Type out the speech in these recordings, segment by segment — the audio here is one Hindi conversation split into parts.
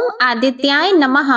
ओम आदित्याय नमः।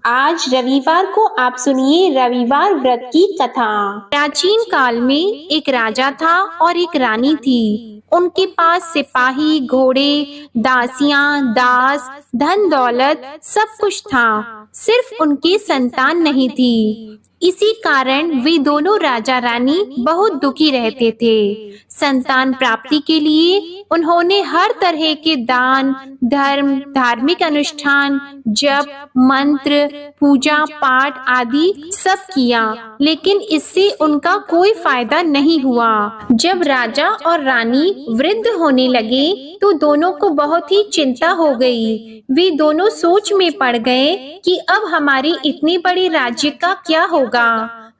आज रविवार को आप सुनिए रविवार व्रत की कथा। प्राचीन काल में एक राजा था और एक रानी थी। उनके पास सिपाही, घोड़े, दासियां, दास, धन दौलत सब कुछ था, सिर्फ उनकी संतान नहीं थी। इसी कारण वे दोनों राजा रानी बहुत दुखी रहते थे। संतान प्राप्ति के लिए उन्होंने हर तरह के दान, धर्म, धार्मिक अनुष्ठान, जप, मंत्र, पूजा पाठ आदि सब किया, लेकिन इससे उनका कोई फायदा नहीं हुआ। जब राजा और रानी वृद्ध होने लगे तो दोनों को बहुत ही चिंता हो गई। वे दोनों सोच में पड़ गए कि अब हमारे इतने बड़े राज्य का क्या होगा,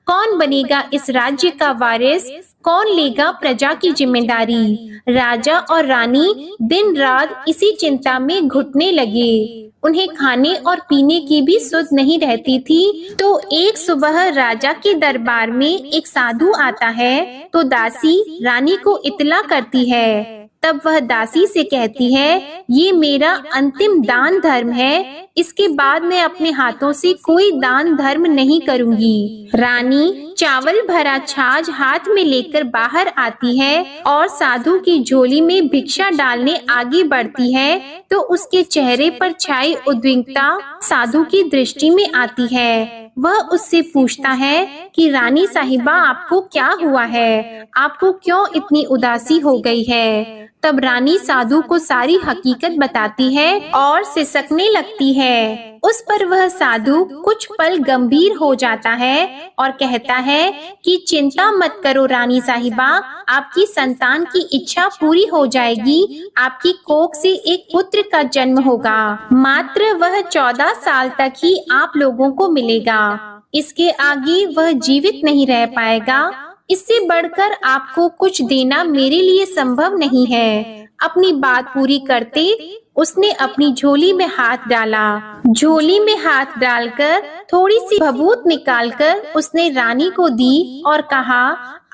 कौन बनेगा इस राज्य का वारिस, कौन लेगा प्रजा की जिम्मेदारी। राजा और रानी दिन रात इसी चिंता में घुटने लगे। उन्हें खाने और पीने की भी सुध नहीं रहती थी। तो एक सुबह राजा के दरबार में एक साधु आता है तो दासी रानी को इत्तला करती है। तब वह दासी से कहती है, ये मेरा अंतिम दान धर्म है, इसके बाद मैं अपने हाथों से कोई दान धर्म नहीं करूंगी। रानी चावल भरा छाछ हाथ में लेकर बाहर आती है और साधु की झोली में भिक्षा डालने आगे बढ़ती है तो उसके चेहरे पर छाई उद्विग्नता साधु की दृष्टि में आती है। वह उससे पूछता है कि रानी साहिबा, आपको क्या हुआ है, आपको क्यों इतनी उदासी हो गई है। तब रानी साधु को सारी हकीकत बताती है और सिसकने लगती है। उस पर वह साधु कुछ पल गंभीर हो जाता है और कहता है कि चिंता मत करो रानी साहिबा, आपकी संतान की इच्छा पूरी हो जाएगी, आपकी कोख से एक पुत्र का जन्म होगा। मात्र वह 14 साल तक ही आप लोगों को मिलेगा, इसके आगे वह जीवित नहीं रह पाएगा। इससे बढ़कर आपको कुछ देना मेरे लिए संभव नहीं है। अपनी बात पूरी करते उसने अपनी झोली में हाथ डाला। झोली में हाथ डालकर थोड़ी सी भभूत निकालकर उसने रानी को दी और कहा,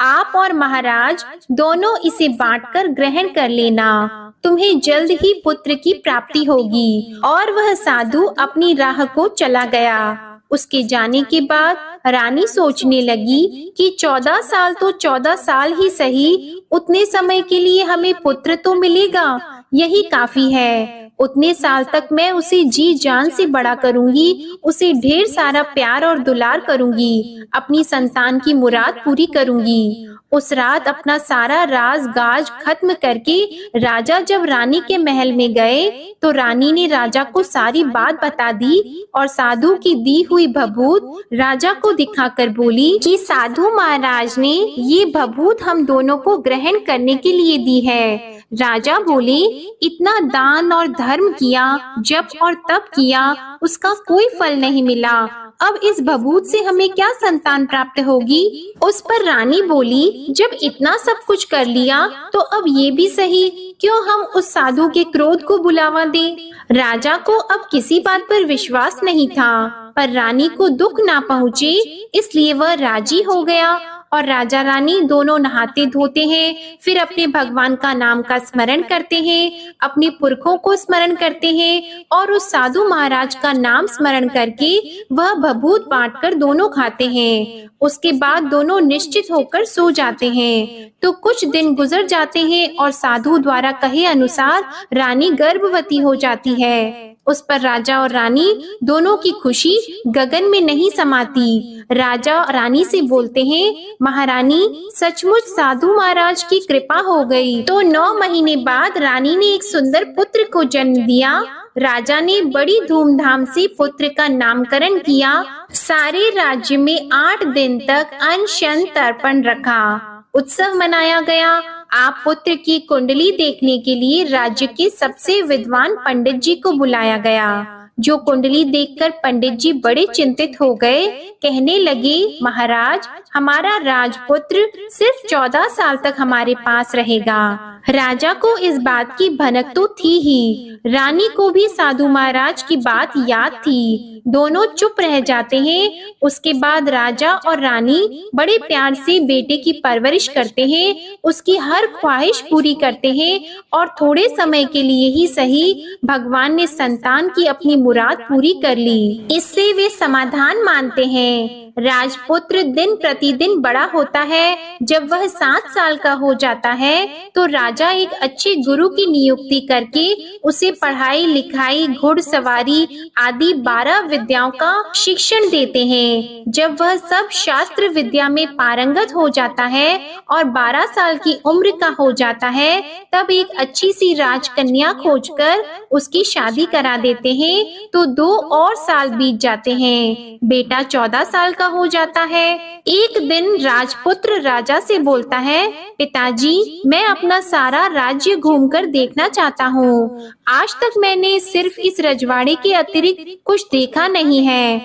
आप और महाराज दोनों इसे बांटकर ग्रहण कर लेना, तुम्हें जल्द ही पुत्र की प्राप्ति होगी। और वह साधु अपनी राह को चला गया। उसके जाने के बाद रानी सोचने लगी कि 14 साल तो 14 साल ही सही, उतने समय के लिए हमें पुत्र तो मिलेगा, यही काफी है। उतने साल तक मैं उसे जी जान से बड़ा करूंगी, उसे ढेर सारा प्यार और दुलार करूंगी, अपनी संतान की मुराद पूरी करूंगी। उस रात अपना सारा राज गाज खत्म करके राजा जब रानी के महल में गए तो रानी ने राजा को सारी बात बता दी और साधु की दी हुई भभूत राजा को दिखाकर बोली कि साधु महाराज ने ये भभूत हम दोनों को ग्रहण करने के लिए दी है। राजा बोले, इतना दान और धर्म किया, जप और तप किया, उसका कोई फल नहीं मिला, अब इस भभूत से हमें क्या संतान प्राप्त होगी। उस पर रानी बोली, जब इतना सब कुछ कर लिया तो अब ये भी सही, क्यों हम उस साधु के क्रोध को बुलावा दें। राजा को अब किसी बात पर विश्वास नहीं था, पर रानी को दुख ना पहुँचे इसलिए वह राजी हो गया। और राजा रानी दोनों नहाते धोते हैं, फिर अपने भगवान का नाम का स्मरण करते हैं, अपने पुरखों को स्मरण करते हैं और उस साधु महाराज का नाम स्मरण करके वह भभूत बांटकर दोनों खाते हैं। उसके बाद दोनों निश्चित होकर सो जाते हैं। तो कुछ दिन गुजर जाते हैं और साधु द्वारा कहे अनुसार रानी गर्भवती हो जाती है। उस पर राजा और रानी दोनों की खुशी गगन में नहीं समाती। राजा रानी से बोलते हैं, महारानी सचमुच साधु महाराज की कृपा हो गई। तो 9 महीने बाद रानी ने एक सुंदर पुत्र को जन्म दिया। राजा ने बड़ी धूमधाम से पुत्र का नामकरण किया। सारे राज्य में 8 दिन तक अनशन तर्पण रखा, उत्सव मनाया गया। आप पुत्र की कुंडली देखने के लिए राज्य के सबसे विद्वान पंडित जी को बुलाया गया। जो कुंडली देखकर पंडित जी बड़े चिंतित हो गए, कहने लगे, महाराज हमारा राजपुत्र सिर्फ 14 साल तक हमारे पास रहेगा। राजा को इस बात की भनक तो थी ही, रानी को भी साधु महाराज की बात याद थी। दोनों चुप रह जाते हैं। उसके बाद राजा और रानी बड़े प्यार से बेटे की परवरिश करते हैं, उसकी हर ख्वाहिश पूरी करते हैं और थोड़े समय के लिए ही सही भगवान ने संतान की अपनी मुराद पूरी कर ली। इससे वे समाधान मानते हैं। राजपुत्र दिन प्रतिदिन बड़ा होता है। जब वह 7 साल का हो जाता है तो राजा एक अच्छे गुरु की नियुक्ति करके उसे पढ़ाई लिखाई, घुड़सवारी आदि 12 विद्याओं का शिक्षण देते हैं। जब वह सब शास्त्र विद्या में पारंगत हो जाता है और 12 साल की उम्र का हो जाता है, तब एक अच्छी सी राजकन्या खोजकर उसकी शादी करा देते हैं। तो 2 और साल बीत जाते हैं। बेटा 14 साल का हो जाता है। एक दिन राजपुत्र राजा से बोलता है, पिताजी, मैं अपना सारा राज्य घूमकर देखना चाहता हूँ। आज तक मैंने सिर्फ इस रजवाड़े के अतिरिक्त कुछ देखा नहीं है।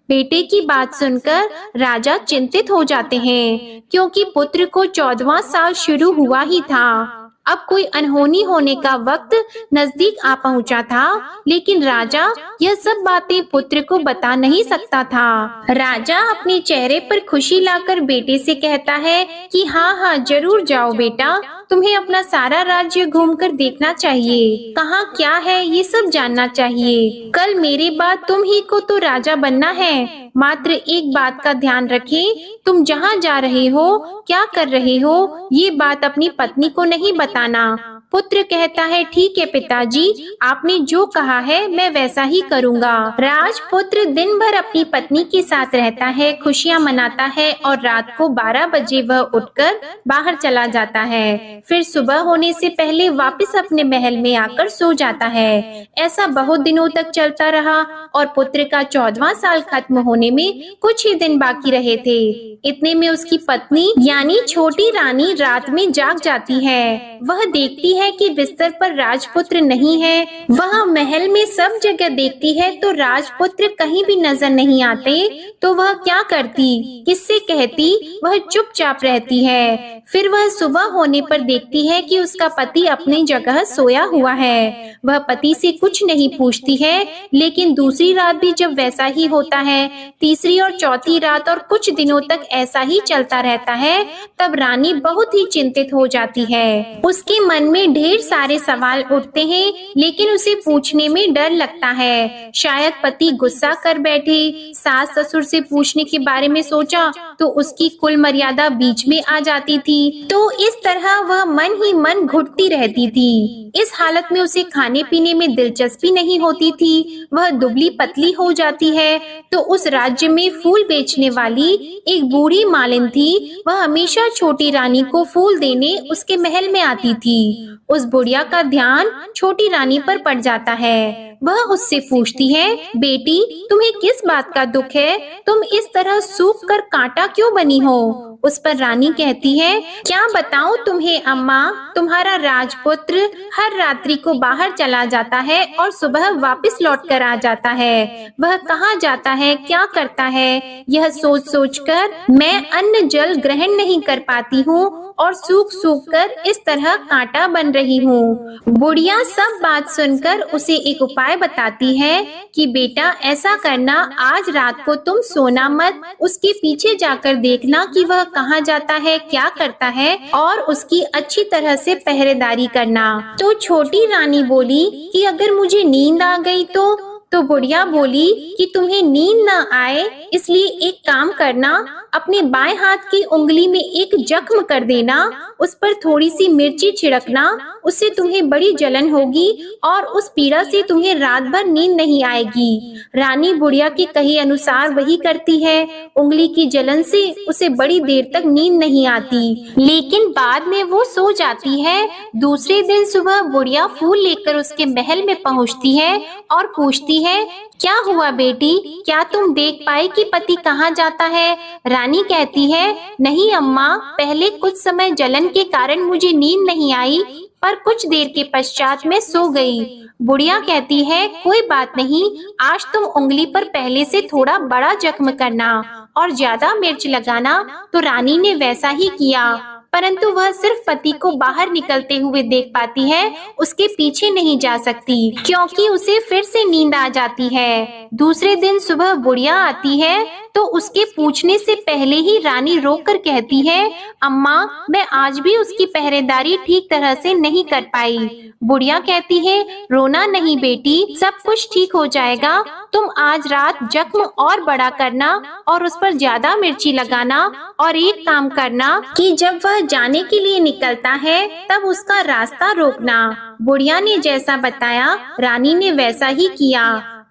बेटे की बात सुनकर राजा चिंतित हो जाते हैं, क्योंकि पुत्र को 14वां साल शुरू हुआ ही था। अब कोई अनहोनी होने का वक्त नजदीक आ पहुंचा था, लेकिन राजा यह सब बातें पुत्र को बता नहीं सकता था। राजा अपने चेहरे पर खुशी लाकर बेटे से कहता है कि हाँ, जरूर जाओ बेटा, तुम्हें अपना सारा राज्य घूमकर देखना चाहिए। कहाँ क्या है ये सब जानना चाहिए। कल मेरे बाद तुम ही को तो राजा बनना है। मात्र एक बात का ध्यान रखें, तुम जहाँ जा रहे हो, क्या कर रहे हो, ये बात अपनी पत्नी को नहीं बताना। पुत्र कहता है, ठीक है पिताजी, आपने जो कहा है मैं वैसा ही करूँगा। राजपुत्र दिन भर अपनी पत्नी के साथ रहता है, खुशियाँ मनाता है और रात को 12 बजे वह उठकर बाहर चला जाता है। फिर सुबह होने से पहले वापस अपने महल में आकर सो जाता है। ऐसा बहुत दिनों तक चलता रहा और पुत्र का 14वां साल खत्म होने में कुछ ही दिन बाकी रहे थे। इतने में उसकी पत्नी यानी छोटी रानी रात में जाग जाती है। वह देखती है कि बिस्तर पर राजपुत्र नहीं है। वह महल में सब जगह देखती है तो राजपुत्र कहीं भी नजर नहीं आते। तो वह क्या करती, किससे कहती? वह चुपचाप रहती है। फिर वह सुबह होने पर देखती है कि उसका पति अपनी जगह सोया हुआ है। वह पति से कुछ नहीं पूछती है, लेकिन दूसरी रात भी जब वैसा ही होता है, तीसरी और चौथी रात और कुछ दिनों तक ऐसा ही चलता रहता है, तब रानी बहुत ही चिंतित हो जाती है। उसके मन में ढेर सारे सवाल उठते हैं, लेकिन उसे पूछने में डर लगता है। शायद पति गुस्सा कर बैठे। सास ससुर से पूछने के बारे में सोचा तो उसकी कुल मर्यादा बीच में आ जाती थी। तो इस तरह वह मन ही मन घुटती रहती थी। इस हालत में उसे खाने पीने में दिलचस्पी नहीं होती थी। वह दुबली पतली हो जाती है। तो उस राज्य में फूल बेचने वाली एक बूढ़ी मालिन थी। वह हमेशा छोटी रानी को फूल देने उसके महल में आती थी। उस बुढ़िया का ध्यान छोटी रानी पर पड़ जाता है। वह उससे पूछती है, बेटी, तुम्हें किस बात का दुख है? तुम इस तरह सूख कर कांटा क्यों बनी हो? उस पर रानी कहती है, क्या बताऊं तुम्हें अम्मा, तुम्हारा राजपुत्र हर रात्रि को बाहर चला जाता है और सुबह वापस लौट कर आ जाता है। वह कहाँ जाता है, क्या करता है, यह सोच सोच कर मैं अन्न जल ग्रहण नहीं कर पाती हूँ और सूख सूख कर इस तरह कांटा बन रही हूँ। बुढ़िया सब बात सुनकर उसे एक उपाय बताती है कि बेटा ऐसा करना, आज रात को तुम सोना मत, उसके पीछे जाकर देखना कि वह कहाँ जाता है, क्या करता है और उसकी अच्छी तरह से पहरेदारी करना। तो छोटी रानी बोली कि अगर मुझे नींद आ गई तो बुढ़िया बोली कि तुम्हें नींद न आए इसलिए एक काम करना, अपने बाएं हाथ की उंगली में एक जख्म कर देना, उस पर थोड़ी सी मिर्ची छिड़कना, उससे तुम्हें बड़ी जलन होगी और उस पीड़ा से तुम्हें रात भर नींद नहीं आएगी। रानी बुढ़िया के कहे अनुसार वही करती है। उंगली की जलन से उसे बड़ी देर तक नींद नहीं आती, लेकिन बाद में वो सो जाती है। दूसरे दिन सुबह बुढ़िया फूल लेकर उसके महल में पहुंचती है और पूछती है, क्या हुआ बेटी, क्या तुम देख पाई कि पति कहाँ जाता है? रानी कहती है, नहीं अम्मा, पहले कुछ समय जलन के कारण मुझे नींद नहीं आई, पर कुछ देर के पश्चात मैं सो गई। बुढ़िया कहती है, कोई बात नहीं, आज तुम उंगली पर पहले से थोड़ा बड़ा जख्म करना और ज्यादा मिर्च लगाना। तो रानी ने वैसा ही किया। परंतु वह सिर्फ पति को बाहर निकलते हुए देख पाती है, उसके पीछे नहीं जा सकती क्योंकि उसे फिर से नींद आ जाती है। दूसरे दिन सुबह बुढ़िया आती है तो उसके पूछने से पहले ही रानी रोककर कहती है, अम्मा, मैं आज भी उसकी पहरेदारी ठीक तरह से नहीं कर पाई। बुढ़िया कहती है, रोना नहीं बेटी, सब कुछ ठीक हो जाएगा। तुम आज रात जख्म और बड़ा करना और उस पर ज्यादा मिर्ची लगाना, और एक काम करना कि जब वह जाने के लिए निकलता है तब उसका रास्ता रोकना। बुढ़िया ने जैसा बताया रानी ने वैसा ही किया।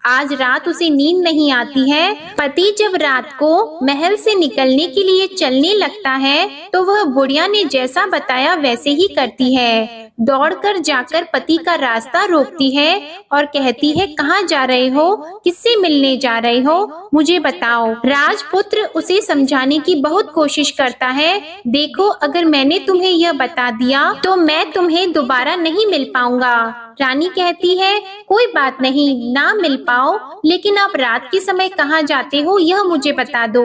आज रात उसे नींद नहीं आती है। पति जब रात को महल से निकलने के लिए चलने लगता है तो वह बुढ़िया ने जैसा बताया वैसे ही करती है। दौड़कर जाकर पति का रास्ता रोकती है और कहती है, कहाँ जा रहे हो, किससे मिलने जा रहे हो, मुझे बताओ। राजपुत्र उसे समझाने की बहुत कोशिश करता है। देखो, अगर मैंने तुम्हें यह बता दिया तो मैं तुम्हें दोबारा नहीं मिल पाऊंगा। रानी कहती है, कोई बात नहीं, ना मिल पाओ, लेकिन आप रात के समय कहाँ जाते हो यह मुझे बता दो।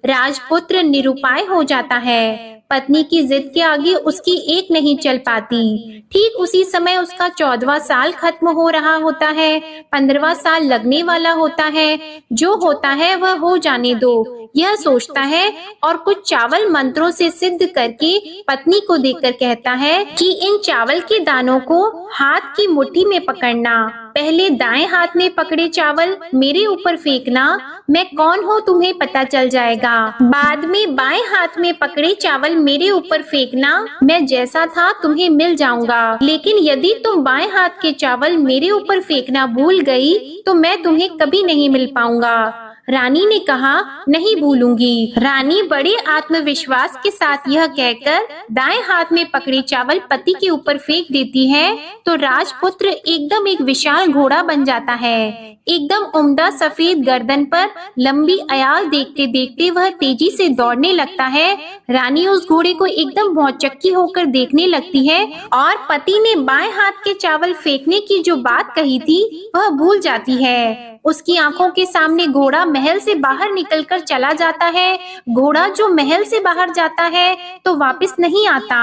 राजपुत्र निरुपाय हो जाता है। पत्नी की जिद के आगे उसकी एक नहीं चल पाती। ठीक उसी समय उसका 14वां साल खत्म हो रहा होता है, 15वां साल लगने वाला होता है। जो होता है वह हो जाने दो, यह सोचता है और कुछ चावल मंत्रों से सिद्ध करके पत्नी को देकर कहता है कि इन चावल के दानों को हाथ की मुट्ठी में पकड़ना। पहले दाएं हाथ में पकड़े चावल मेरे ऊपर फेंकना, मैं कौन हूँ तुम्हें पता चल जाएगा। बाद में बाएं हाथ में पकड़े चावल मेरे ऊपर फेंकना, मैं जैसा था तुम्हें मिल जाऊंगा। लेकिन यदि तुम बाएं हाथ के चावल मेरे ऊपर फेंकना भूल गई तो मैं तुम्हें कभी नहीं मिल पाऊंगा। रानी ने कहा, नहीं भूलूंगी। रानी बड़े आत्मविश्वास के साथ यह कहकर दाएं हाथ में पकड़े चावल पति के ऊपर फेंक देती है तो राजपुत्र एकदम एक विशाल घोड़ा बन जाता है। एकदम उम्दा सफेद गर्दन पर लंबी अयाल देखते देखते वह तेजी से दौड़ने लगता है। रानी उस घोड़े को एकदम भौचक्की होकर देखने लगती है और पति ने बाएं हाथ के चावल फेंकने की जो बात कही थी वह भूल जाती है। उसकी आंखों के सामने घोड़ा महल से बाहर निकलकर चला जाता है। घोड़ा जो महल से बाहर जाता है तो वापस नहीं आता।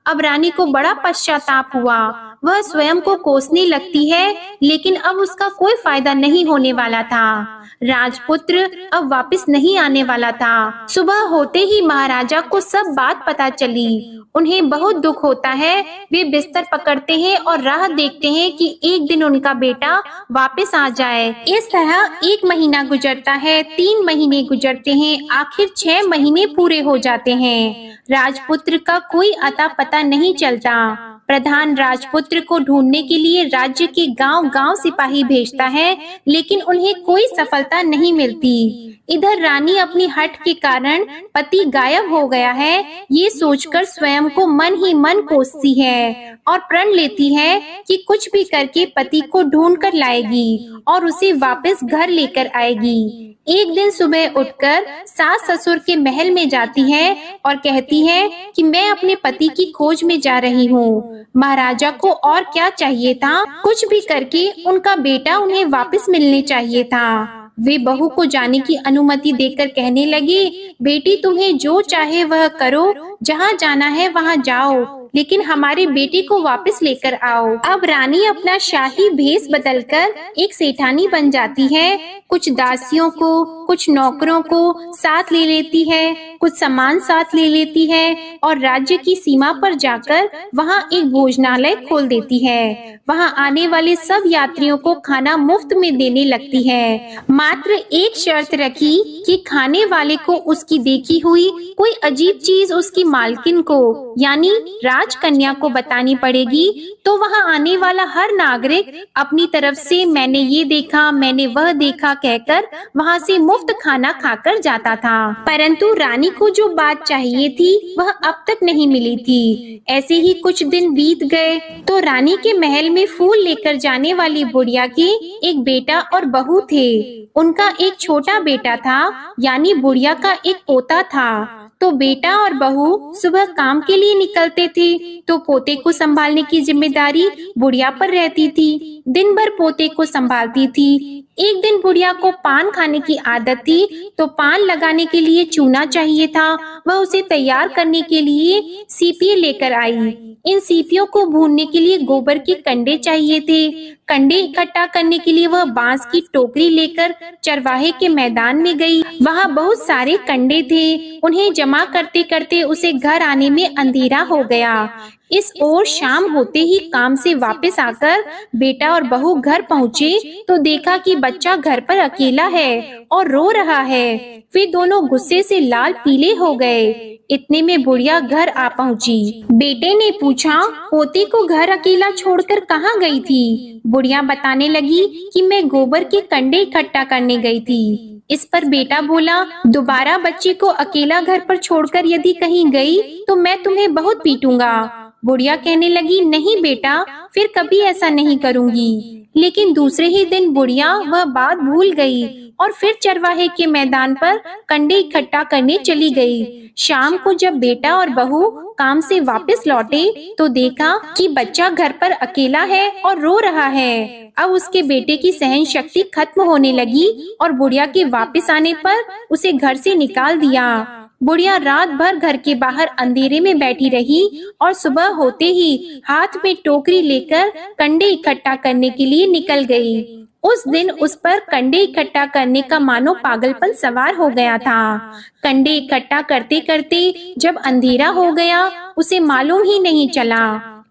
अब रानी को बड़ा पश्चाताप हुआ। वह स्वयं को कोसने लगती है, लेकिन अब उसका कोई फायदा नहीं होने वाला था। राजपुत्र अब वापस नहीं आने वाला था। सुबह होते ही महाराजा को सब बात पता चली। उन्हें बहुत दुख होता है। वे बिस्तर पकड़ते हैं और राह देखते हैं कि एक दिन उनका बेटा वापस आ जाए। इस तरह 1 महीना गुजरता है, 3 महीने गुजरते हैं, आखिर 6 महीने पूरे हो जाते हैं। राजपुत्र का कोई अता पता नहीं चलता। प्रधान राजपुत्र को ढूंढने के लिए राज्य के गांव-गांव सिपाही भेजता है, लेकिन उन्हें कोई सफलता नहीं मिलती। इधर रानी अपनी हठ के कारण पति गायब हो गया है, ये सोचकर स्वयं को मन ही मन कोसती है और प्रण लेती है कि कुछ भी करके पति को ढूंढ कर लाएगी और उसे वापस घर लेकर आएगी। एक दिन सुबह उठकर सास ससुर के महल में जाती है और कहती है कि मैं अपने पति की खोज में जा रही हूँ। महाराजा को और क्या चाहिए था, कुछ भी करके उनका बेटा उन्हें वापस मिलने चाहिए था। वे बहू को जाने की अनुमति देकर कहने लगे, बेटी तुम्हें जो चाहे वह करो, जहाँ जाना है वहाँ जाओ, लेकिन हमारे बेटे को वापस लेकर आओ। अब रानी अपना शाही भेष बदलकर एक सेठानी बन जाती है। कुछ दासियों को, कुछ नौकरों को साथ ले लेती है, कुछ सामान साथ ले लेती है और राज्य की सीमा पर जाकर वहाँ एक भोजनालय खोल देती है। वहाँ आने वाले सब यात्रियों को खाना मुफ्त में देने लगती है। मात्र एक शर्त रखी कि खाने वाले को उसकी देखी हुई कोई अजीब चीज उसकी मालकिन को यानी राजकन्या को बतानी पड़ेगी, तो वहाँ आने वाला हर नागरिक अपनी तरफ से मैंने ये देखा, मैंने वह देखा कहकर वहाँ से मुफ्त खाना खाकर जाता था। परंतु रानी को जो बात चाहिए थी वह अब तक नहीं मिली थी। ऐसे ही कुछ दिन बीत गए तो रानी के महल में फूल लेकर जाने वाली बुढ़िया के एक बेटा और बहू थे। उनका एक छोटा बेटा था, यानी बुढ़िया का एक पोता था। तो बेटा और बहू सुबह काम के लिए निकलते थे, तो पोते को संभालने की जिम्मेदारी बुढ़िया पर रहती थी। दिन भर पोते को संभालती थी। एक दिन बुढ़िया को पान खाने की आदत थी, तो पान लगाने के लिए चूना चाहिए था। वह उसे तैयार करने के लिए सीपी लेकर आई। इन सीपियों को भूनने के लिए गोबर के कंडे चाहिए थे। कंडे इकट्ठा करने के लिए वह बांस की टोकरी लेकर चरवाहे के मैदान में गई। वहाँ बहुत सारे कंडे थे। उन्हें जमा करते करते उसे घर आने में अंधेरा हो गया। इस ओर शाम होते ही काम से वापस आकर बेटा और बहू घर पहुँचे, तो देखा कि बच्चा घर पर अकेला है और रो रहा है। वे दोनों गुस्से से लाल पीले हो गए। इतने में बुढ़िया घर आ पहुंची। बेटे ने पूछा, पोती को घर अकेला छोड़कर कहाँ गई थी? बुढ़िया बताने लगी कि मैं गोबर के कंडे इकट्ठा करने गई थी। इस पर बेटा बोला, दोबारा बच्चे को अकेला घर पर छोड़कर यदि कहीं गई तो मैं तुम्हें बहुत पीटूंगा। बुढ़िया कहने लगी, नहीं बेटा, फिर कभी ऐसा नहीं करूंगी। लेकिन दूसरे ही दिन बुढ़िया वह बात भूल गई और फिर चरवाहे के मैदान पर कंडे इकट्ठा करने चली गई। शाम को जब बेटा और बहू काम से वापस लौटे, तो देखा कि बच्चा घर पर अकेला है और रो रहा है। अब उसके बेटे की सहन शक्ति खत्म होने लगी और बुढ़िया के वापस आने पर उसे घर से निकाल दिया। बुढ़िया रात भर घर के बाहर अंधेरे में बैठी रही और सुबह होते ही हाथ में टोकरी लेकर कंडे इकट्ठा करने के लिए निकल गई। उस दिन उस पर कंडे इकट्ठा करने का मानो पागलपन सवार हो गया था। कंडे इकट्ठा करते करते जब अंधेरा हो गया, उसे मालूम ही नहीं चला।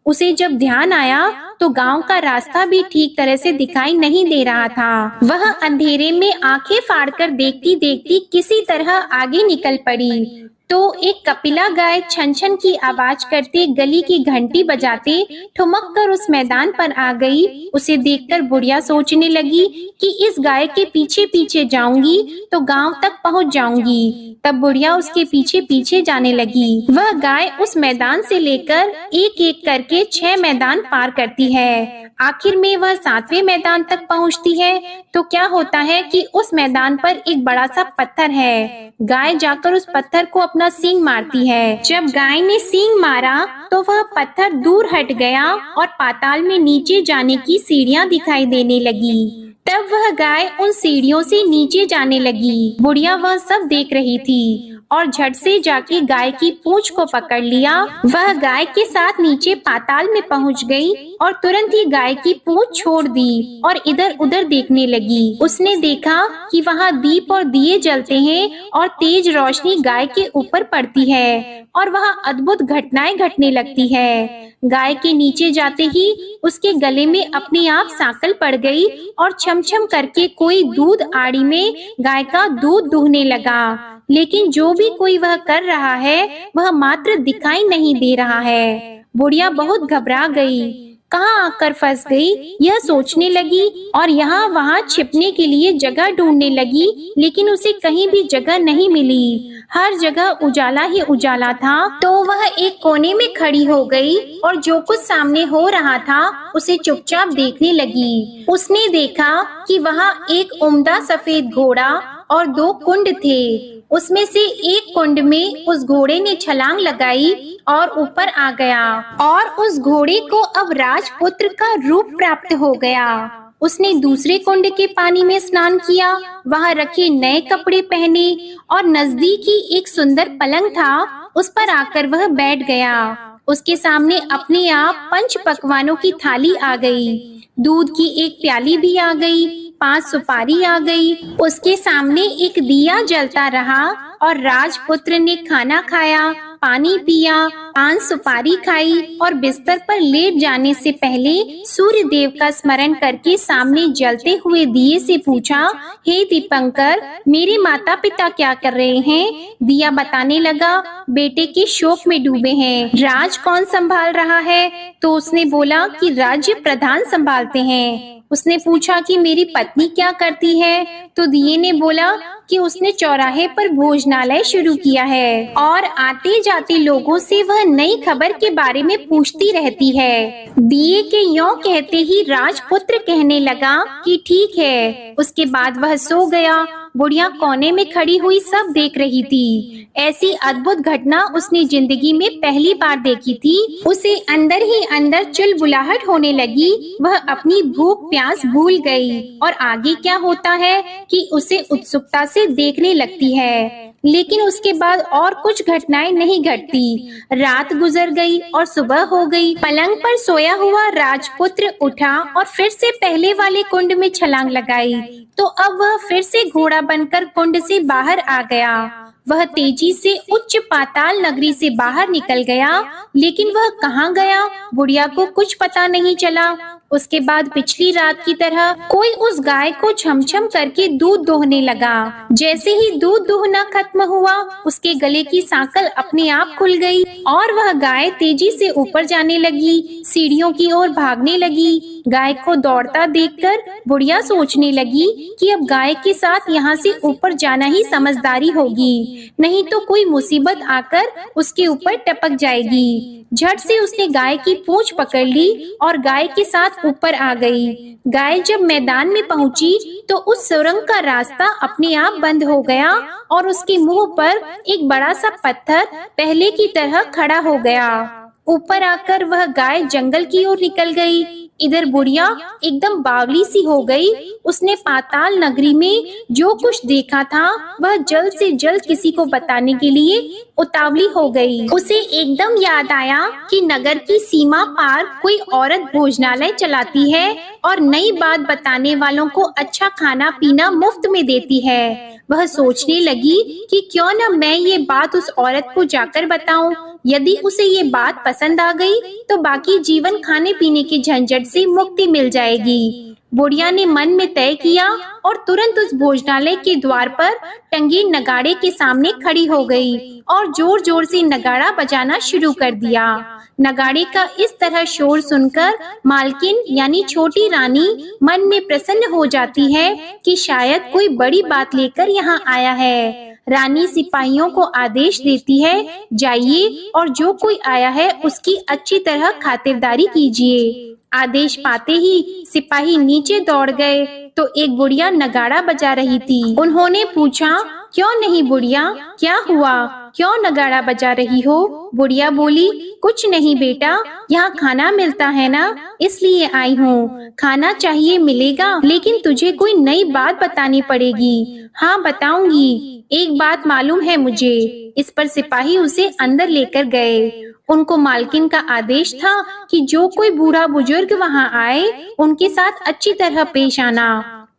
उसे जब ध्यान आया तो गांव का रास्ता भी ठीक तरह से दिखाई नहीं दे रहा था। वह अंधेरे में आंखें फाड़कर देखती देखती किसी तरह आगे निकल पड़ी, तो एक कपिला गाय छन छन की आवाज करते गली की घंटी बजाते ठुमक कर उस मैदान पर आ गई। उसे देखकर बुढ़िया सोचने लगी कि इस गाय के पीछे पीछे जाऊंगी तो गांव तक पहुंच जाऊंगी। तब बुढ़िया उसके पीछे पीछे जाने लगी। वह गाय उस मैदान से लेकर एक एक करके 6 मैदान पार करती है। आखिर में वह 7वें मैदान तक पहुंचती है, तो क्या होता है कि उस मैदान पर एक बड़ा सा पत्थर है। गाय जाकर उस पत्थर को अपना सींग मारती है। जब गाय ने सींग मारा तो वह पत्थर दूर हट गया और पाताल में नीचे जाने की सीढ़ियां दिखाई देने लगी। तब वह गाय उन सीढ़ियों से नीचे जाने लगी। बुढ़िया वह सब देख रही थी और झट से जाके गाय की पूंछ को पकड़ लिया। वह गाय के साथ नीचे पाताल में पहुंच गई और तुरंत ही गाय की पूंछ छोड़ दी और इधर उधर देखने लगी। उसने देखा कि वहाँ दीप और दिए जलते हैं और तेज रोशनी गाय के ऊपर पड़ती है और वहाँ अद्भुत घटनाएं घटने लगती है। गाय के नीचे जाते ही उसके गले में अपने आप सांकल पड़ गई और छम छम करके कोई दूध आड़ी में गाय का दूध दूहने लगा। लेकिन जो भी कोई वह कर रहा है वह मात्र दिखाई नहीं दे रहा है। बुढ़िया बहुत घबरा गई, कहाँ आकर फंस गई यह सोचने लगी और यहाँ वहाँ छिपने के लिए जगह ढूंढने लगी, लेकिन उसे कहीं भी जगह नहीं मिली। हर जगह उजाला ही उजाला था। तो वह एक कोने में खड़ी हो गई और जो कुछ सामने हो रहा था उसे चुपचाप देखने लगी। उसने देखा कि वहाँ एक उम्दा सफेद घोड़ा और 2 कुंड थे। उसमें से एक कुंड में उस घोड़े ने छलांग लगाई और ऊपर आ गया और उस घोड़े को अब राजपुत्र का रूप प्राप्त हो गया। उसने दूसरे कुंड के पानी में स्नान किया, वहाँ रखे नए कपड़े पहने और नजदीक ही एक सुंदर पलंग था, उस पर आकर वह बैठ गया। उसके सामने अपने आप 5 पकवानों की थाली आ गई, दूध की एक प्याली भी आ गई, 5 सुपारी आ गई। उसके सामने एक दिया जलता रहा और राजपुत्र ने खाना खाया, पानी पिया, 5 सुपारी खाई और बिस्तर पर लेट जाने से पहले सूर्य देव का स्मरण करके सामने जलते हुए दिए से पूछा, हे दीपंकर, मेरे माता पिता क्या कर रहे हैं? दिया बताने लगा, बेटे के शोक में डूबे हैं। राज कौन संभाल रहा है? तो उसने बोला कि राज्य प्रधान संभालते हैं। उसने पूछा कि मेरी पत्नी क्या करती है? तो दिए ने बोला कि उसने चौराहे पर भोजनालय शुरू किया है और आते जाते लोगों से वह नई खबर के बारे में पूछती रहती है। दिए के यों कहते ही राजपुत्र कहने लगा कि ठीक है। उसके बाद वह सो गया बुढ़िया कोने में खड़ी हुई सब देख रही थी। ऐसी अद्भुत घटना उसने जिंदगी में पहली बार देखी थी। उसे अंदर ही अंदर चुलबुलाहट होने लगी। वह अपनी भूख प्यास भूल गई और आगे क्या होता है कि उसे उत्सुकता से देखने लगती है। लेकिन उसके बाद और कुछ घटनाएं नहीं घटती। रात गुजर गई और सुबह हो गई। पलंग पर सोया हुआ राजपुत्र उठा और फिर से पहले वाले कुंड में छलांग लगाई। तो अब वह फिर से घोड़ा बनकर कुंड से बाहर आ गया। वह तेजी से उच्च पाताल नगरी से बाहर निकल गया, लेकिन वह कहाँ गया बुढ़िया को कुछ पता नहीं चला। उसके बाद पिछली रात की तरह कोई उस गाय को छमछम करके दूध दोहने लगा। जैसे ही दूध दोहना खत्म हुआ, उसके गले की सांकल अपने आप खुल गई और वह गाय तेजी से ऊपर जाने लगी, सीढ़ियों की ओर भागने लगी। गाय को दौड़ता देखकर बुढ़िया सोचने लगी कि अब गाय के साथ यहाँ से ऊपर जाना ही समझदारी होगी, नहीं तो कोई मुसीबत आकर उसके ऊपर टपक जाएगी। झट से उसने गाय की पूंछ पकड़ ली और गाय के साथ ऊपर आ गई। गाय जब मैदान में पहुंची तो उस सुरंग का रास्ता अपने आप बंद हो गया और उसके मुंह पर एक बड़ा सा पत्थर पहले की तरह खड़ा हो गया। ऊपर आकर वह गाय जंगल की ओर निकल गई। इधर बुढ़िया एकदम बावली सी हो गई। उसने पाताल नगरी में जो कुछ देखा था वह जल्द से जल्द किसी को बताने के लिए उतावली हो गई। उसे एकदम याद आया कि नगर की सीमा पार कोई औरत भोजनालय चलाती है और नई बात बताने वालों को अच्छा खाना पीना मुफ्त में देती है। वह सोचने लगी कि क्यों न मैं ये बात उस औरत को जाकर बताऊं। यदि उसे ये बात पसंद आ गई तो बाकी जीवन खाने पीने की झंझट से मुक्ति मिल जाएगी। बुढ़िया ने मन में तय किया और तुरंत उस भोजनालय के द्वार पर टंगे नगाड़े के सामने खड़ी हो गई और जोर जोर से नगाड़ा बजाना शुरू कर दिया। नगाड़े का इस तरह शोर सुनकर मालकिन यानी छोटी रानी मन में प्रसन्न हो जाती है कि शायद कोई बड़ी बात लेकर यहाँ आया है। रानी सिपाहियों को आदेश देती है, जाइए और जो कोई आया है उसकी अच्छी तरह खातिरदारी कीजिए। आदेश पाते ही सिपाही नीचे दौड़ गए तो एक बुढ़िया नगाड़ा बजा रही थी। उन्होंने पूछा, क्यों नहीं बुढ़िया, क्या हुआ, क्यों नगाड़ा बजा रही हो? बुढ़िया बोली, कुछ नहीं बेटा, यहाँ खाना मिलता है ना, इसलिए आई हूँ। खाना चाहिए मिलेगा, लेकिन तुझे कोई नई बात बतानी पड़ेगी। हाँ बताऊंगी, एक बात मालूम है मुझे। इस पर सिपाही उसे अंदर लेकर गए। उनको मालकिन का आदेश था कि जो कोई बूढ़ा बुजुर्ग वहाँ आए उनके साथ अच्छी तरह पेश आना,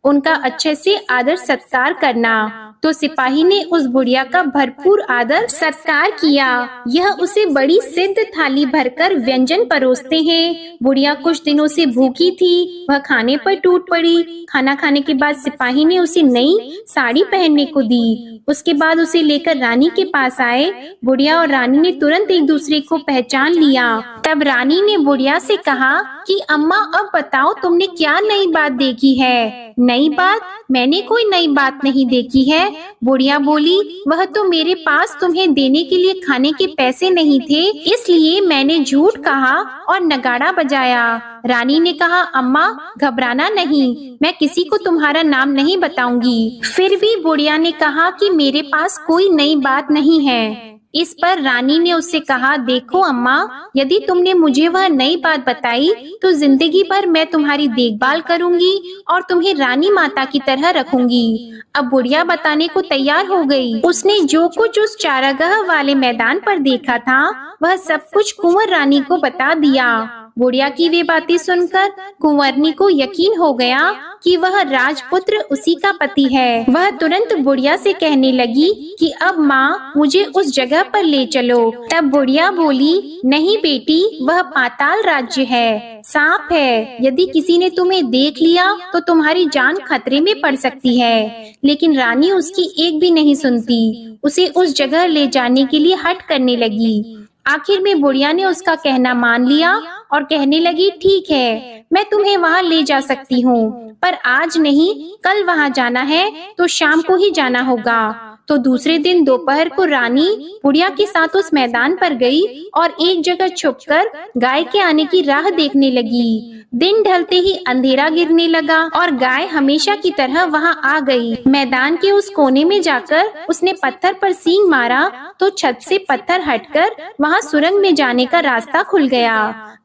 उनका अच्छे से आदर सत्कार करना। तो सिपाही ने उस बुढ़िया का भरपूर आदर सत्कार किया। यह उसे बड़ी सिद्ध थाली भरकर व्यंजन परोसते हैं। बुढ़िया कुछ दिनों से भूखी थी, वह खाने पर टूट पड़ी। खाना खाने के बाद सिपाही ने उसे नई साड़ी पहनने को दी। उसके बाद उसे लेकर रानी के पास आए। बुढ़िया और रानी ने तुरंत एक दूसरे को पहचान लिया। तब रानी ने बुढ़िया से कहा कि अम्मा अब बताओ तुमने क्या नई बात देखी है? नई बात? मैंने कोई नई बात नहीं देखी है। बुढ़िया बोली, वह तो मेरे पास तुम्हें देने के लिए खाने के पैसे नहीं थे, इसलिए मैंने झूठ कहा और नगाड़ा बजाया। रानी ने कहा, अम्मा घबराना नहीं, मैं किसी को तुम्हारा नाम नहीं बताऊंगी। फिर भी बुढ़िया ने कहा कि मेरे पास कोई नई बात नहीं है। इस पर रानी ने उससे कहा, देखो अम्मा, यदि तुमने मुझे वह नई बात बताई तो जिंदगी भर मैं तुम्हारी देखभाल करूंगी और तुम्हें रानी माता की तरह रखूंगी। अब बुढ़िया बताने को तैयार हो गई। उसने जो कुछ उस चारागाह वाले मैदान पर देखा था वह सब कुछ कुंवर रानी को बता दिया। बुढ़िया की वे बातें सुनकर कुंवरनी को यकीन हो गया कि वह राजपुत्र उसी का पति है। वह तुरंत बुढ़िया से कहने लगी कि अब माँ मुझे उस जगह पर ले चलो। तब बुढ़िया बोली, नहीं बेटी, वह पाताल राज्य है, सांप है। यदि किसी ने तुम्हें देख लिया तो तुम्हारी जान खतरे में पड़ सकती है। लेकिन रानी उसकी एक भी नहीं सुनती, उसे उस जगह ले जाने के लिए हठ करने लगी। आखिर में बुढ़िया ने उसका कहना मान लिया और कहने लगी, ठीक है, मैं तुम्हें वहाँ ले जा सकती हूँ, पर आज नहीं, कल वहाँ जाना है तो शाम को ही जाना होगा। तो दूसरे दिन दोपहर को रानी बुढ़िया के साथ उस मैदान पर गई और एक जगह छुपकर गाय के आने की राह देखने लगी। दिन ढलते ही अंधेरा गिरने लगा और गाय हमेशा की तरह वहां आ गई। मैदान के उस कोने में जाकर उसने पत्थर पर सींग मारा तो छत से पत्थर हटकर वहां सुरंग में जाने का रास्ता खुल गया।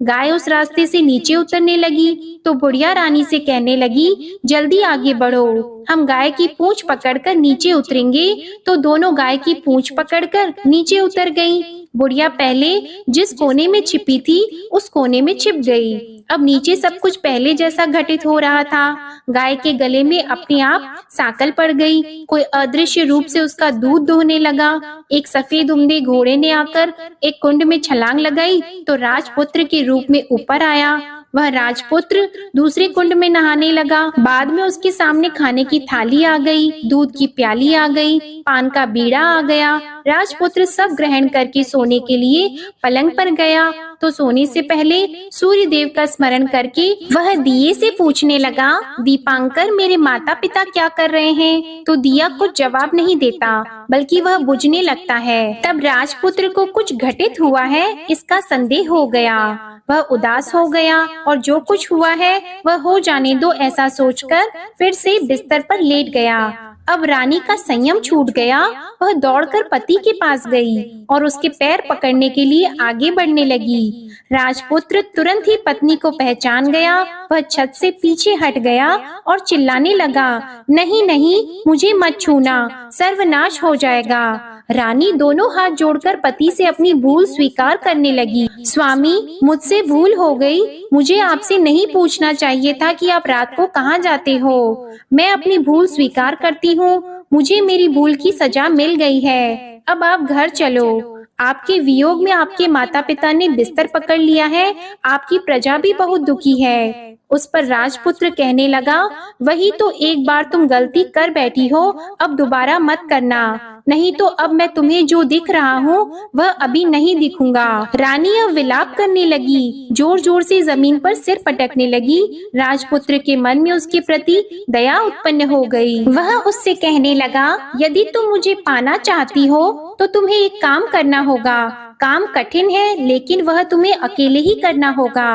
गाय उस रास्ते से नीचे उतरने लगी तो बुढ़िया रानी से कहने लगी, जल्दी आगे बढ़ो, हम गाय की पूंछ पकड़कर नीचे उतरेंगे। तो दोनों गाय की पूंछ पकड़कर नीचे उतर गईं। बुढ़िया पहले जिस कोने में छिपी थी उस कोने में छिप गई। अब नीचे सब कुछ पहले जैसा घटित हो रहा था। गाय के गले में अपने आप सांकल पड़ गई। कोई अदृश्य रूप से उसका दूध दोहने लगा। एक सफेद उम्दे घोड़े ने आकर एक कुंड में छलांग लगाई तो राजपुत्र के रूप में ऊपर आया। वह राजपुत्र दूसरे कुंड में नहाने लगा। बाद में उसके सामने खाने की थाली आ गई, दूध की प्याली आ गई, पान का बीड़ा आ गया। राजपुत्र सब ग्रहण करके सोने के लिए पलंग पर गया तो सोने से पहले सूर्य देव का स्मरण करके वह दिए से पूछने लगा, दीपांकर मेरे माता पिता क्या कर रहे हैं? तो दिया कुछ जवाब नहीं देता बल्कि वह बुझने लगता है। तब राजपुत्र को कुछ घटित हुआ है इसका संदेह हो गया। वह उदास हो गया और जो कुछ हुआ है वह हो जाने दो ऐसा सोचकर फिर से बिस्तर पर लेट गया। अब रानी का संयम छूट गया। वह दौड़कर पति के पास गई और उसके पैर पकड़ने के लिए आगे बढ़ने लगी। राजपुत्र तुरंत ही पत्नी को पहचान गया। वह छत से पीछे हट गया और चिल्लाने लगा, नहीं नहीं, मुझे मत छूना, सर्वनाश हो जाएगा। रानी दोनों हाथ जोड़कर पति से अपनी भूल स्वीकार करने लगी। स्वामी, मुझसे भूल हो गई। मुझे आपसे नहीं पूछना चाहिए था कि आप रात को कहाँ जाते हो। मैं अपनी भूल स्वीकार करती हूँ। मुझे मेरी भूल की सजा मिल गई है। अब आप घर चलो। आपके वियोग में आपके माता पिता ने बिस्तर पकड़ लिया है। आपकी प्रजा भी बहुत दुखी है। उस पर राजपुत्र कहने लगा, वही तो एक बार तुम गलती कर बैठी हो, अब दोबारा मत करना, नहीं तो अब मैं तुम्हें जो दिख रहा हूँ वह अभी नहीं दिखूंगा। रानी अब विलाप करने लगी, जोर जोर से जमीन पर सिर पटकने लगी। राजपुत्र के मन में उसके प्रति दया उत्पन्न हो गई। वह उससे कहने लगा, यदि तुम मुझे पाना चाहती हो तो तुम्हें एक काम करना होगा। काम कठिन है लेकिन वह तुम्हें अकेले ही करना होगा।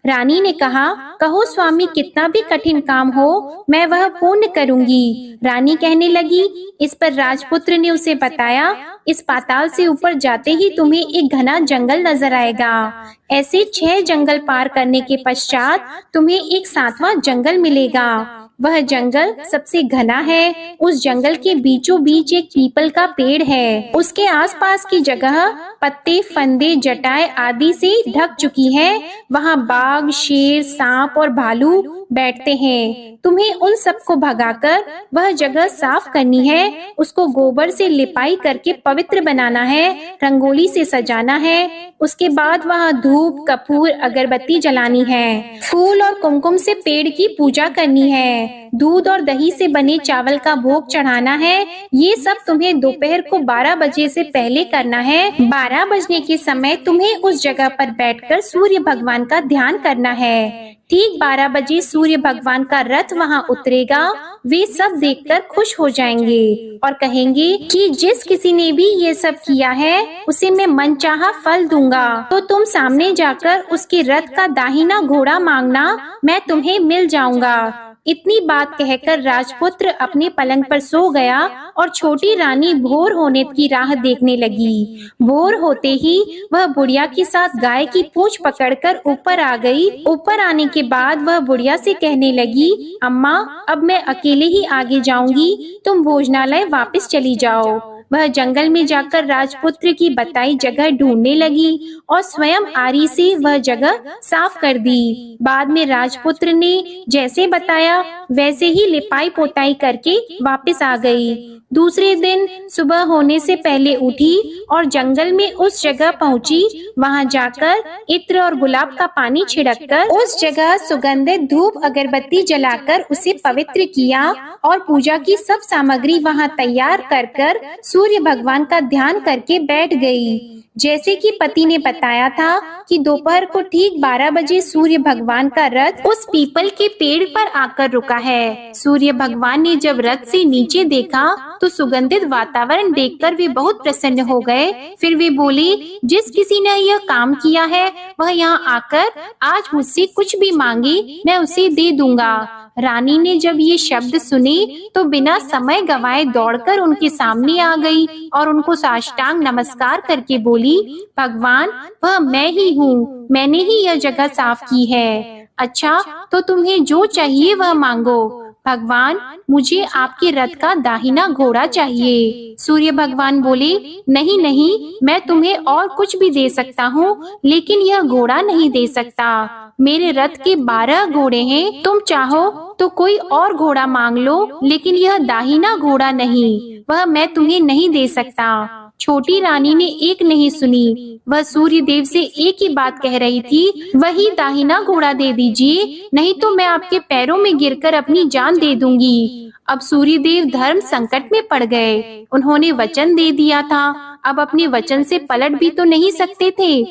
रानी ने कहा, कहो स्वामी, कितना भी कठिन काम हो मैं वह पूर्ण करूंगी। रानी कहने लगी। इस पर राजपुत्र ने उसे बताया, इस पाताल से ऊपर जाते ही तुम्हें एक घना जंगल नजर आएगा। ऐसे 6 जंगल पार करने के पश्चात तुम्हें एक 7वां जंगल मिलेगा। वह जंगल सबसे घना है। उस जंगल के बीचों बीच एक पीपल का पेड़ है। उसके आसपास की जगह पत्ते, फंदे, जटाएं आदि से ढक चुकी है। वहाँ बाघ, शेर, सांप और भालू बैठते हैं। तुम्हें उन सबको भगाकर वह जगह साफ करनी है। उसको गोबर से लिपाई करके पवित्र बनाना है, रंगोली से सजाना है। उसके बाद वहाँ धूप, कपूर, अगरबत्ती जलानी है। फूल और कुमकुम से पेड़ की पूजा करनी है। दूध और दही से बने चावल का भोग चढ़ाना है। ये सब तुम्हें दोपहर को 12 बजे से पहले करना है। 12 बजने के समय तुम्हें उस जगह पर बैठकर सूर्य भगवान का ध्यान करना है। ठीक 12 बजे सूर्य भगवान का रथ वहाँ उतरेगा। वे सब देखकर खुश हो जाएंगे और कहेंगे कि जिस किसी ने भी ये सब किया है उसे मैं मनचाहा फल दूंगा। तो तुम सामने जाकर उसके रथ का दाहिना घोड़ा मांगना, मैं तुम्हें मिल जाऊंगा। इतनी बात कहकर राजपुत्र अपने पलंग पर सो गया और छोटी रानी भोर होने की राह देखने लगी। भोर होते ही वह बुढ़िया के साथ गाय की पूंछ पकड़कर ऊपर आ गई। ऊपर आने के बाद वह बुढ़िया से कहने लगी, अम्मा, अब मैं अकेले ही आगे जाऊंगी, तुम भोजनालय वापस चली जाओ। वह जंगल में जाकर राजपुत्र की बताई जगह ढूंढने लगी और स्वयं आरी से वह जगह साफ कर दी। बाद में राजपुत्र ने जैसे बताया वैसे ही लिपाई पोताई करके वापस आ गई। दूसरे दिन सुबह होने से पहले उठी और जंगल में उस जगह पहुंची। वहां जाकर इत्र और गुलाब का पानी छिड़ककर उस जगह सुगंधित धूप अगरबत्ती जलाकर उसे पवित्र किया और पूजा की सब सामग्री वहां तैयार कर सूर्य भगवान का ध्यान करके बैठ गई। जैसे कि पति ने बताया था कि दोपहर को ठीक 12 बजे सूर्य भगवान का रथ उस पीपल के पेड़ पर आकर रुका है। सूर्य भगवान ने जब रथ से नीचे देखा तो सुगंधित वातावरण देखकर वे बहुत प्रसन्न हो गए। फिर वे बोली, जिस किसी ने यह काम किया है वह यहाँ आकर आज मुझसे कुछ भी मांगे मैं उसे दे दूंगा। रानी ने जब ये शब्द सुने तो बिना समय गंवाए दौड़कर उनके सामने आ गई और उनको साष्टांग नमस्कार करके बोली, भगवान वह मैं ही हूँ, मैंने ही यह जगह साफ की है। अच्छा, तो तुम्हें जो चाहिए वह मांगो। भगवान, मुझे आपके रथ का दाहिना घोड़ा चाहिए। सूर्य भगवान बोले, नहीं नहीं, मैं तुम्हें और कुछ भी दे सकता हूँ, लेकिन यह घोड़ा नहीं दे सकता। मेरे रथ के 12 घोड़े हैं, तुम चाहो तो कोई और घोड़ा मांग लो, लेकिन यह दाहिना घोड़ा नहीं, वह मैं तुम्हें नहीं दे सकता। छोटी रानी ने एक नहीं सुनी, वह सूर्य देव से एक ही बात कह रही थी, वही दाहिना घोड़ा दे दीजिए, नहीं तो मैं आपके पैरों में गिरकर अपनी जान दे दूंगी। अब सूर्य देव धर्म संकट में पड़ गए। उन्होंने वचन दे दिया था, अब अपने वचन से पलट भी तो नहीं सकते थे।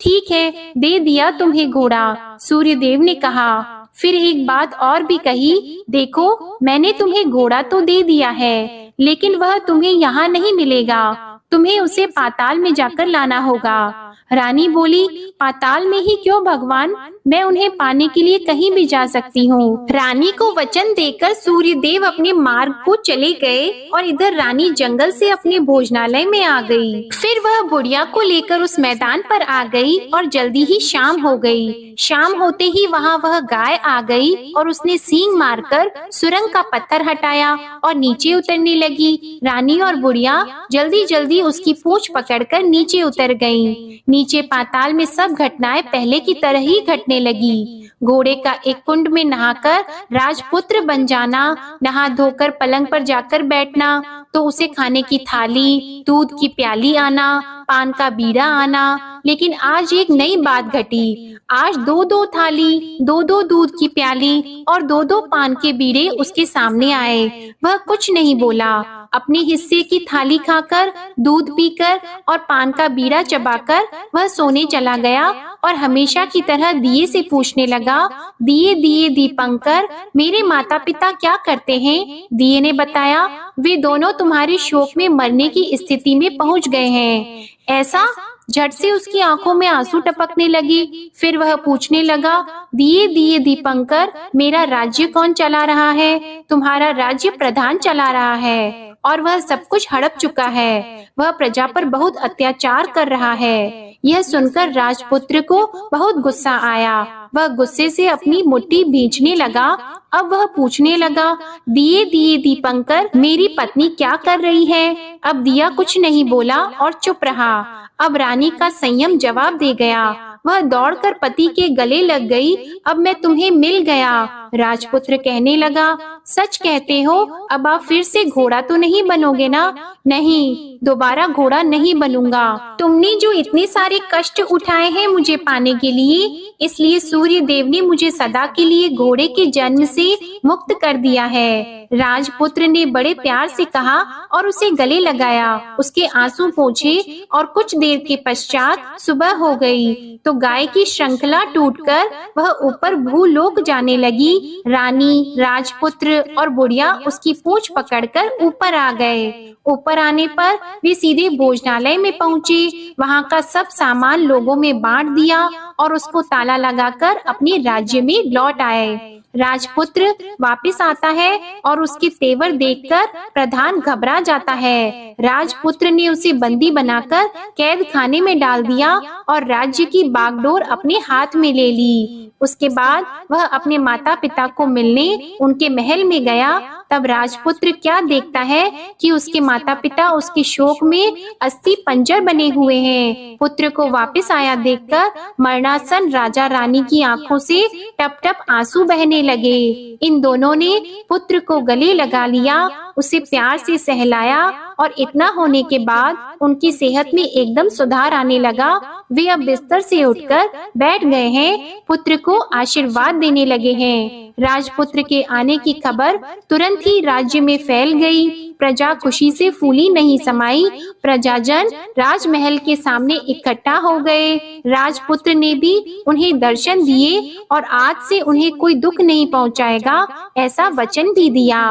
ठीक है, दे दिया तुम्हें घोड़ा, सूर्य देव ने कहा। फिर एक बात और भी कही, देखो मैंने तुम्हें घोड़ा तो दे दिया है, लेकिन वह तुम्हें यहाँ नहीं मिलेगा, तुम्हें उसे पाताल में जाकर लाना होगा। रानी बोली, पाताल में ही क्यों भगवान, मैं उन्हें पाने के लिए कहीं भी जा सकती हूँ। रानी को वचन देकर सूर्य देव अपने मार्ग को चले गए और इधर रानी जंगल से अपने भोजनालय में आ गई। फिर वह बुढ़िया को लेकर उस मैदान पर आ गई और जल्दी ही शाम हो गई। शाम होते ही वहाँ वह गाय आ गई और उसने सींग मारकर सुरंग का पत्थर हटाया और नीचे उतरने लगी। रानी और बुढ़िया जल्दी जल्दी उसकी पूंछ पकड़कर नीचे उतर गईं। नीचे पाताल में सब घटनाएं पहले की तरह ही घटने लगी। घोड़े का एक कुंड में नहाकर राजपुत्र बन जाना, नहा धोकर पलंग पर जाकर बैठना, तो उसे खाने की थाली, दूध की प्याली आना, पान का बीड़ा आना। लेकिन आज एक नई बात घटी। आज 2-2 थाली, 2-2 दूध की प्याली और 2-2 पान के बीड़े उसके सामने आए। वह कुछ नहीं बोला। अपने हिस्से की थाली खाकर, दूध पीकर और पान का बीड़ा चबाकर वह सोने चला गया और हमेशा की तरह दिए से पूछने लगा, दिए दिए दीपंकर, मेरे माता पिता क्या करते हैं? दिए ने बताया, वे दोनों तुम्हारे शोक में मरने की स्थिति में पहुंच गए हैं। ऐसा? झट से उसकी आंखों में आंसू टपकने लगे। फिर वह पूछने लगा, दिए दिए दीपंकर, मेरा राज्य कौन चला रहा है? तुम्हारा राज्य प्रधान चला रहा है और वह सब कुछ हड़प चुका है। वह प्रजा पर बहुत अत्याचार कर रहा है। यह सुनकर राजपुत्र को बहुत गुस्सा आया। वह गुस्से से अपनी मुट्ठी भींचने लगा। अब वह पूछने लगा, दिए दिए दीपंकर, मेरी पत्नी क्या कर रही है? अब दिया कुछ नहीं बोला और चुप रहा। अब रानी का संयम जवाब दे गया। वह दौड़कर पति के गले लग गई। अब मैं तुम्हें मिल गया। राजपुत्र कहने लगा, सच कहते हो? अब आप फिर से घोड़ा तो नहीं बनोगे ना? नहीं, दोबारा घोड़ा नहीं बनूंगा। तुमने जो इतने सारे कष्ट उठाए हैं मुझे पाने के लिए, इसलिए सूर्य देव ने मुझे सदा के लिए घोड़े के जन्म से मुक्त कर दिया है। राजपुत्र ने बड़े प्यार से कहा और उसे गले लगाया। उसके आंसू पोंछे और कुछ देर के पश्चात सुबह हो गई तो गाय की श्रृंखला टूटकर वह ऊपर भूलोक जाने लगी। रानी, राजपुत्र और बुढ़िया उसकी पूंछ पकड़कर ऊपर आ गए। ऊपर आने पर वे सीधे भोजनालय में पहुँचे। वहाँ का सब सामान लोगों में बांट दिया और उसको ताला लगाकर अपने राज्य में लौट आए। राजपुत्र वापस आता है और उसके तेवर देखकर प्रधान घबरा जाता है। राजपुत्र ने उसे बंदी बनाकर कैद खाने में डाल दिया और राज्य की बागडोर अपने हाथ में ले ली। उसके बाद वह अपने माता पिता को मिलने उनके महल में गया। तब राजपुत्र क्या देखता है कि उसके माता पिता उसके शोक में अस्थि पंजर बने हुए हैं। पुत्र को वापस आया देखकर मरणासन राजा रानी की आंखों से टप टप आंसू बहने लगे। इन दोनों ने पुत्र को गले लगा लिया, उसे प्यार से सहलाया और इतना होने के बाद उनकी सेहत में एकदम सुधार आने लगा। वे अब बिस्तर से उठकर बैठ गए हैं, पुत्र को आशीर्वाद देने लगे हैं। राजपुत्र के आने की खबर तुरंत ही राज्य में फैल गई। प्रजा खुशी से फूली नहीं समाई। प्रजाजन राजमहल के सामने इकट्ठा हो गए। राजपुत्र ने भी उन्हें दर्शन दिए और आज से उन्हें कोई दुख नहीं पहुंचाएगा, ऐसा वचन भी दिया।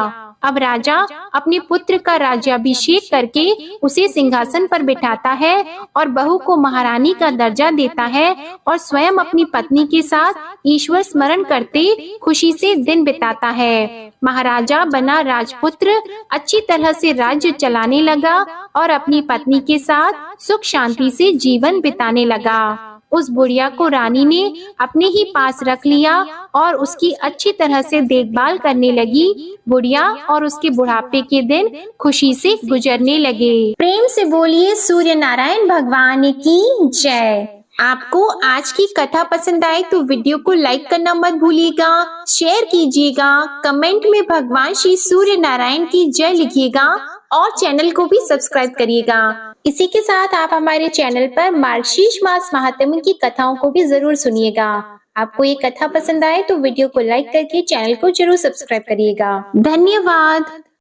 अब राजा अपने पुत्र का राज्याभिषेक करके उसे सिंहासन पर बिठाता है और बहू को महारानी का दर्जा देता है और स्वयं अपनी पत्नी के साथ ईश्वर स्मरण करते खुशी से दिन बिताता है। महाराजा बना राजपुत्र अच्छी तरह से राज्य चलाने लगा और अपनी पत्नी के साथ सुख शांति से जीवन बिताने लगा। उस बुढ़िया को रानी ने अपने ही पास रख लिया और उसकी अच्छी तरह से देखभाल करने लगी। बुढ़िया और उसके बुढ़ापे के दिन खुशी से गुजरने लगे। प्रेम से बोलिए सूर्य नारायण भगवान की जय। आपको आज की कथा पसंद आए तो वीडियो को लाइक करना मत भूलिएगा, शेयर कीजिएगा, कमेंट में भगवान श्री सूर्य नारायण की जय लिखिएगा और चैनल को भी सब्सक्राइब करिएगा। इसी के साथ आप हमारे चैनल पर मार्गशीर्ष मास महात्म्य की कथाओं को भी जरूर सुनिएगा। आपको ये कथा पसंद आए तो वीडियो को लाइक करके चैनल को जरूर सब्सक्राइब करिएगा। धन्यवाद।